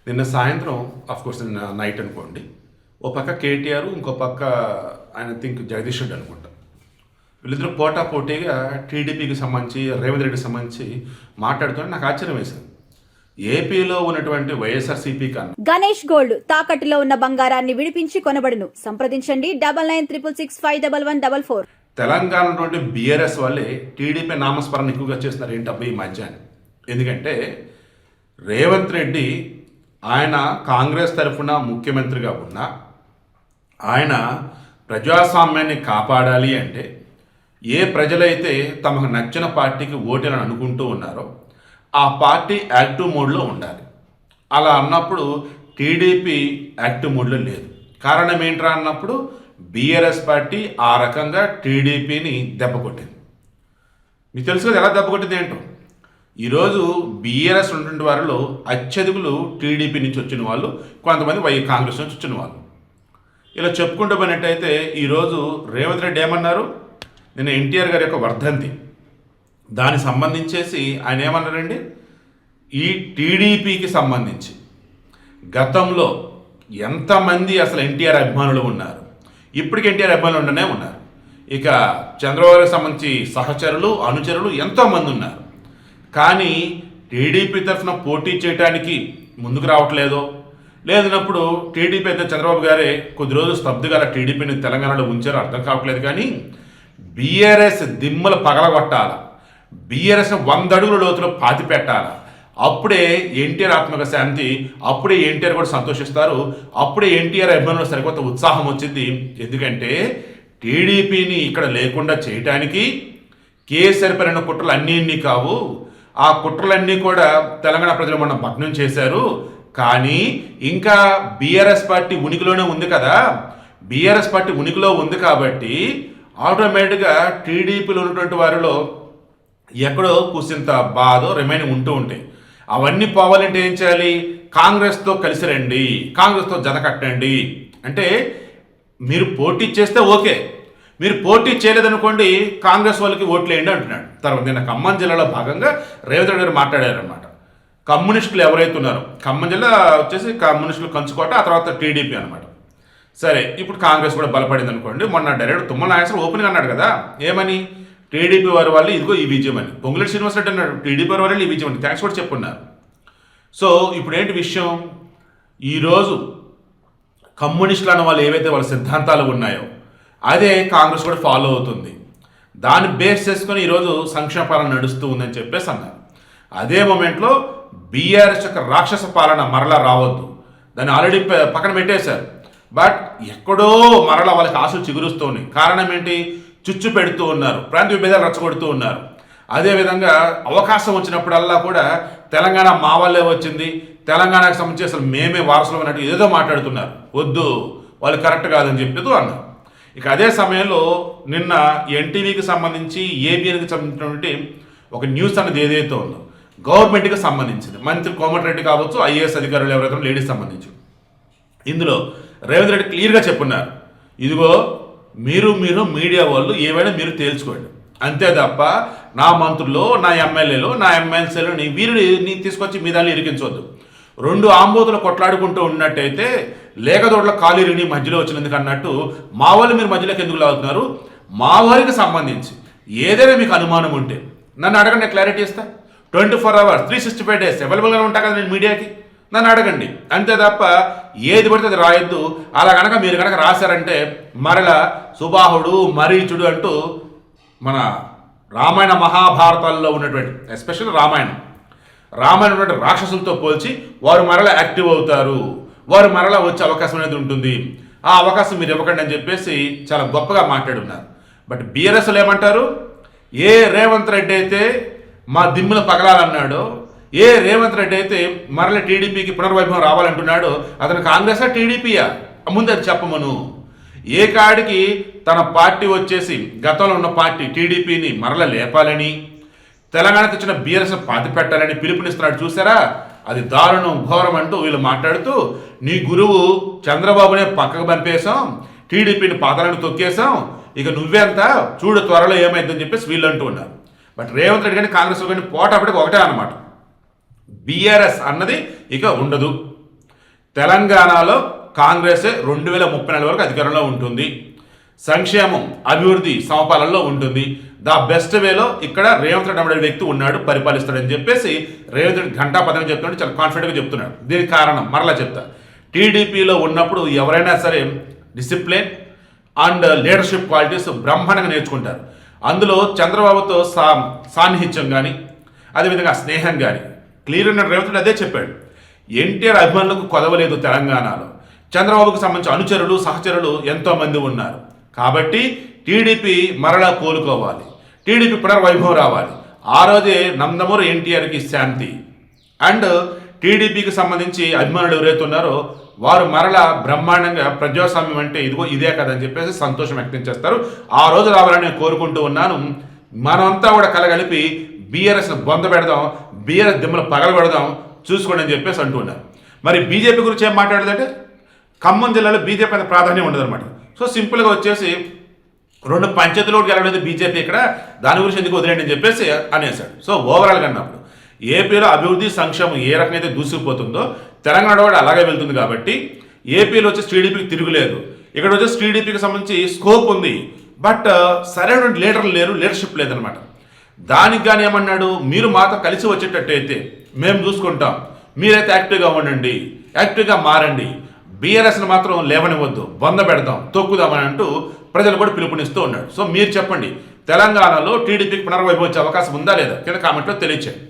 నిన్న సాయంత్రం కోర్స్ నిన్న నైట్ అనుకోండి, ఓ పక్క కేటీఆర్, ఇంకో పక్క ఆయన జగదీష్ రెడ్డి అనుకుంటా. వీళ్ళిద్దరూ పోటాపోటీగా టీడీపీకి సంబంధించి రేవంత్ రెడ్డికి సంబంధించి మాట్లాడుతుంటే నాకు ఆశ్చర్యం వేసింది. ఏపీలో ఉన్నటువంటి వైఎస్ఆర్సీపీ కన్నా గణేష్ గోల్డ్ తాకట్టులో ఉన్న బంగారాన్ని విడిపించి కొనబడును. సంప్రదించండి 9966611144. తెలంగాణ ఉన్నటువంటి బీఆర్ఎస్ వాళ్ళే టీడీపీ నామస్మరణ ఎక్కువగా చేస్తున్నారు ఏంటబ్బా ఈ మధ్యాహ్నం. ఎందుకంటే రేవంత్ రెడ్డి ఆయన కాంగ్రెస్ తరఫున ముఖ్యమంత్రిగా ఉన్నా ఆయన ప్రజాస్వామ్యాన్ని కాపాడాలి అంటే ఏ ప్రజలైతే తమకు నచ్చిన పార్టీకి ఓటేలని అనుకుంటూ ఉన్నారో ఆ పార్టీ యాక్టివ్ మోడ్లో ఉండాలి. అలా అన్నప్పుడు టీడీపీ యాక్టివ్ మోడ్లో లేదు. కారణం ఏంట్రా అన్నప్పుడు బీఆర్ఎస్ పార్టీ ఆ రకంగా టీడీపీని దెబ్బకొట్టింది. మీకు తెలుసు కదా ఎలా దెబ్బకొట్టింది ఏంటో. ఈరోజు బీఆర్ఎస్ ఉన్నటువంటి వారిలో అత్యధికులు టీడీపీ నుంచి వచ్చిన వాళ్ళు, కొంతమంది కాంగ్రెస్ నుంచి వచ్చిన వాళ్ళు. ఇలా చెప్పుకుంటూ పోయినట్టయితే ఈరోజు రేవంత్ రెడ్డి ఏమన్నారు, నిన్న ఎన్టీఆర్ గారి యొక్క వర్ధంతి దానికి సంబంధించేసి ఆయన ఏమన్నారండి, ఈ టీడీపీకి సంబంధించి గతంలో ఎంతమంది అసలు ఎన్టీఆర్ అభిమానులు ఉన్నారు, ఇప్పటికి ఎన్టీఆర్ అభిమానులు ఉండనే ఉన్నారు. ఇక చంద్రబాబుకి సంబంధించి సహచరులు అనుచరులు ఎంతోమంది ఉన్నారు. కానీ టీడీపీ తరఫున పోటీ చేయడానికి ముందుకు రావట్లేదో, లేదన్నప్పుడు టీడీపీ అయితే చంద్రబాబు గారే కొద్ది రోజులు స్తబ్దుగా టీడీపీని తెలంగాణలో ఉంచారో అర్థం కావట్లేదు. కానీ బీఆర్ఎస్ దిమ్మలు పగలగొట్టాల, బీఆర్ఎస్ని 100 అడుగుల లోతులో పాతి పెట్టాల. అప్పుడే ఎన్టీఆర్ ఆత్మక శాంతి, అప్పుడే ఎన్టీఆర్ కూడా సంతోషిస్తారు, అప్పుడే ఎన్టీఆర్ అభిమానులు సరికొత్త ఉత్సాహం వచ్చింది. ఎందుకంటే టీడీపీని ఇక్కడ లేకుండా చేయటానికి కేసీఆర్ పైన కుట్రలు అన్నీ కావు. ఆ కుట్రలన్నీ కూడా తెలంగాణ ప్రజలు మొన్న భగ్నం చేశారు. కానీ ఇంకా బీఆర్ఎస్ పార్టీ ఉనికిలోనే ఉంది కదా, బీఆర్ఎస్ పార్టీ ఉనికిలో ఉంది కాబట్టి ఆటోమేటిక్గా టీడీపీలో ఉన్నటువంటి వారిలో ఎక్కడో కుసింత బాధో రిమైనింగ్ ఉంటూ ఉంటాయి. అవన్నీ పోవాలంటే ఏం చేయాలి, కాంగ్రెస్తో కలిసి రండి, కాంగ్రెస్తో జత కట్టండి. అంటే మీరు పోటీ చేస్తే ఓకే, మీరు పోటీ చేయలేదనుకోండి కాంగ్రెస్ వాళ్ళకి ఓట్లు వేయండి అంటున్నాడు. తర్వాత నిన్న ఖమ్మం జిల్లాలో భాగంగా రేవంత్ రెడ్డి గారు మాట్లాడారనమాట. కమ్యూనిస్టులు ఎవరైతే ఉన్నారో, ఖమ్మం జిల్లా వచ్చేసి కమ్యూనిస్టులు కంచుకోట, ఆ తర్వాత టీడీపీ అనమాట. సరే, ఇప్పుడు కాంగ్రెస్ కూడా బలపడింది అనుకోండి. మొన్న డైరెక్ట్ తుమ్మల నాగేశ్వరరావు ఓపెన్గా అన్నాడు కదా, ఏమని, టీడీపీ వారి వాళ్ళు ఇదిగో ఈ విజయం అని. పొంగులేటి శ్రీనివాసరెడ్డి అన్నాడు టీడీపీ వారి వాళ్ళు ఈ విజయం అని, థ్యాంక్స్ కూడా చెప్పున్నారు. సో ఇప్పుడు ఏంటి విషయం, ఈరోజు కమ్యూనిస్టులు అన్న వాళ్ళు ఏవైతే వాళ్ళ సిద్ధాంతాలు ఉన్నాయో అదే కాంగ్రెస్ కూడా ఫాలో అవుతుంది. దాన్ని బేస్ చేసుకొని ఈరోజు సంక్షేమ పాలన నడుస్తూ ఉందని చెప్పేసి అన్నారు. అదే మూమెంట్లో బీఆర్ఎస్ యొక్క రాక్షస పాలన మరలా రావద్దు, దాన్ని ఆల్రెడీ పక్కన పెట్టేశారు. బట్ ఎక్కడో మరలా వాళ్ళకి ఆశలు చిగురుస్తూనే. కారణం ఏంటి, చుచ్చు పెడుతూ ఉన్నారు, ప్రాంత విభేదాలు రచ్చగొడుతూ ఉన్నారు. అదేవిధంగా అవకాశం వచ్చినప్పుడల్లా కూడా తెలంగాణ మా వాళ్ళే వచ్చింది, తెలంగాణకు సంబంధించి అసలు మేమే వారసులు అన్నట్టు ఏదో మాట్లాడుతున్నారు. వద్దు, వాళ్ళు కరెక్ట్ కాదని చెప్పేది అన్నారు. ఇక అదే సమయంలో నిన్న ఎన్టీవీకి సంబంధించి ఏబిఎన్కి సంబంధించినటువంటి ఒక న్యూస్ అనేది ఏదైతే ఉందో గవర్నమెంట్కి సంబంధించింది, మంత్రి కోమటిరెడ్డి కావచ్చు, ఐఏఎస్ అధికారులు ఎవరైతే లేడీస్ సంబంధించి, ఇందులో రేవంత్ రెడ్డి క్లియర్గా చెప్పున్నారు, ఇదిగో మీరు మీడియా వాళ్ళు ఏవైనా మీరు తేల్చుకోండి, అంతే తప్ప నా మంత్రులు, నా ఎమ్మెల్యేలు, నా ఎమ్మెల్సీలు వీరిని తీసుకొచ్చి మీ దాన్ని ఇరికించవద్దు. 2 ఆంబోతులు కొట్లాడుకుంటూ ఉన్నట్టయితే లేకదోడ్ల కాలిరిని మధ్యలో వచ్చినందుకు అన్నట్టు మా వాళ్ళు మీరు మధ్యలోకి ఎందుకు లాగుతున్నారు. మా వారికి సంబంధించి ఏదైనా మీకు అనుమానం ఉంటే నన్ను అడగండి, నేను క్లారిటీ ఇస్తా. 24 hours 365 days అవైలబుల్గా ఉంటా కదా నేను మీడియాకి, నన్ను అడగండి. అంతే తప్ప ఏది పడితే అది రాయొద్దు. అలా కనుక మీరు కనుక రాశారంటే మరలా సుబాహుడు మరీచుడు అంటూ మన రామాయణ మహాభారతాల్లో ఉన్నటువంటి ఎస్పెషల్లీ రామాయణం ఉన్నటువంటి రాక్షసులతో పోల్చి వారు మరలా యాక్టివ్ అవుతారు, వారు మరలా వచ్చే అవకాశం అనేది ఉంటుంది. ఆ అవకాశం మీరు ఇవ్వకండి అని చెప్పేసి చాలా గొప్పగా మాట్లాడున్నారు. బట్ బీఆర్ఎస్లు ఏమంటారు, ఏ రేవంత్ రెడ్డి అయితే మా దిమ్ములు పగలాలన్నాడో, ఏ రేవంత్ రెడ్డి అయితే మరల టీడీపీకి పునర్వైభవం రావాలంటున్నాడో అతను కాంగ్రెసా టీడీపీయా ముందు అది చెప్పమను. ఏ కాడికి తన పార్టీ వచ్చేసి గతంలో ఉన్న పార్టీ టీడీపీని మరల లేపాలని, తెలంగాణకు వచ్చిన బీఆర్ఎస్ పాతి పెట్టాలని పిలుపునిస్తున్నాడు చూసారా, అది దారుణం ఘోరం అంటూ వీళ్ళు మాట్లాడుతూ నీ గురువు చంద్రబాబునే పక్కకు పంపేశాం, టీడీపీని పాతాలను తొక్కేశాం, ఇక నువ్వేంతా చూడు త్వరలో ఏమైందని చెప్పేసి వీళ్ళు అంటూ ఉన్నారు. బట్ రేవంత్ రెడ్డి కానీ కాంగ్రెస్ కానీ పోటాపటికి ఒకటే అన్నమాట, బీఆర్ఎస్ అన్నది ఇక ఉండదు. తెలంగాణలో కాంగ్రెసే 2034 వరకు అధికారంలో ఉంటుంది. సంక్షేమం, అభివృద్ధి సమపాలనలో ఉంటుంది. ద బెస్ట్ వేలో ఇక్కడ రేవంత్ రెడ్డి అనే వ్యక్తి ఉన్నాడు, పరిపాలిస్తాడని చెప్పేసి రేవంత్ రెడ్డి ఘంటాపథంగా చెప్తున్నాడు, చాలా కాన్ఫిడెంట్గా చెప్తున్నాడు. దీనికి కారణం మరలా చెప్తా. టీడీపీలో ఉన్నప్పుడు ఎవరైనా సరే డిసిప్లిన్ అండ్ లీడర్షిప్ క్వాలిటీస్ బ్రహ్మాండంగా నేర్చుకుంటారు. అందులో చంద్రబాబుతో సాన్నిహిత్యం కానీ, అదేవిధంగా స్నేహం కానీ క్లియర్ ఉన్న రేవంత్ రెడ్డి అదే చెప్పాడు. ఎన్టీఆర్ అభిమానులకు కొదవలేదు తెలంగాణలో. చంద్రబాబుకు సంబంధించిన అనుచరులు, సహచరులు ఎంతోమంది ఉన్నారు. కాబట్టి టీడీపీ మరలా కోలుకోవాలి, టీడీపీ పునర్వైభవం రావాలి. ఆ రోజే నందమూరి ఎన్టీఆర్కి శాంతి అండ్ టీడీపీకి సంబంధించి అభిమానులు ఎవరైతే ఉన్నారో వారు మరలా బ్రహ్మాండంగా ప్రజాస్వామ్యం అంటే ఇదే కదని చెప్పేసి సంతోషం వ్యక్తం చేస్తారు. ఆ రోజు రావాలని నేను కోరుకుంటూ ఉన్నాను. మనమంతా కూడా కలగలిపి బీఆర్ఎస్ను బొంద పెడదాం, బీఆర్ఎస్ దిమ్మలు పగలబెడదాం, చూసుకోండి అని చెప్పేసి అంటున్నారు. మరి బీజేపీ గురించి ఏం మాట్లాడదంటే ఖమ్మం జిల్లాలో బీజేపీ అంత ప్రాధాన్యం ఉండదన్నమాట. సో సింపుల్గా వచ్చేసి 2 పంచాయతీలు గెలవలేదు బీజేపీ ఇక్కడ, దాని గురించి ఎందుకు వదిలేండి అని చెప్పేసి అనేసాడు. సో ఓవరాల్గా అన్నప్పుడు ఏపీలో అభివృద్ధి సంక్షేమం ఏ రకంగా అయితే దూసుకుపోతుందో తెలంగాణ కూడా అలాగే వెళ్తుంది. కాబట్టి ఏపీలో వచ్చేసి టీడీపీకి తిరుగులేదు, ఇక్కడ వచ్చేసి టీడీపీకి సంబంధించి స్కోప్ ఉంది. బట్ సరైన లీడర్లు లేరు, లీడర్షిప్ లేదనమాట. దానికి కానీ ఏమన్నాడు, మీరు మాతో కలిసి వచ్చేటట్టయితే మేము చూసుకుంటాం, మీరైతే యాక్టివ్గా ఉండండి, యాక్టివ్గా మారండి, బీఆర్ఎస్ని మాత్రం లేవనివద్దు, బొంద పెడదాం, తొక్కుదామని అంటూ ప్రజలు కూడా పిలుపునిస్తూ ఉన్నాడు. సో మీరు చెప్పండి, తెలంగాణలో టీడీపీకి పునర్వైభవం వచ్చే అవకాశం ఉందా లేదా? కింద కామెంట్లో తెలియచేయండి.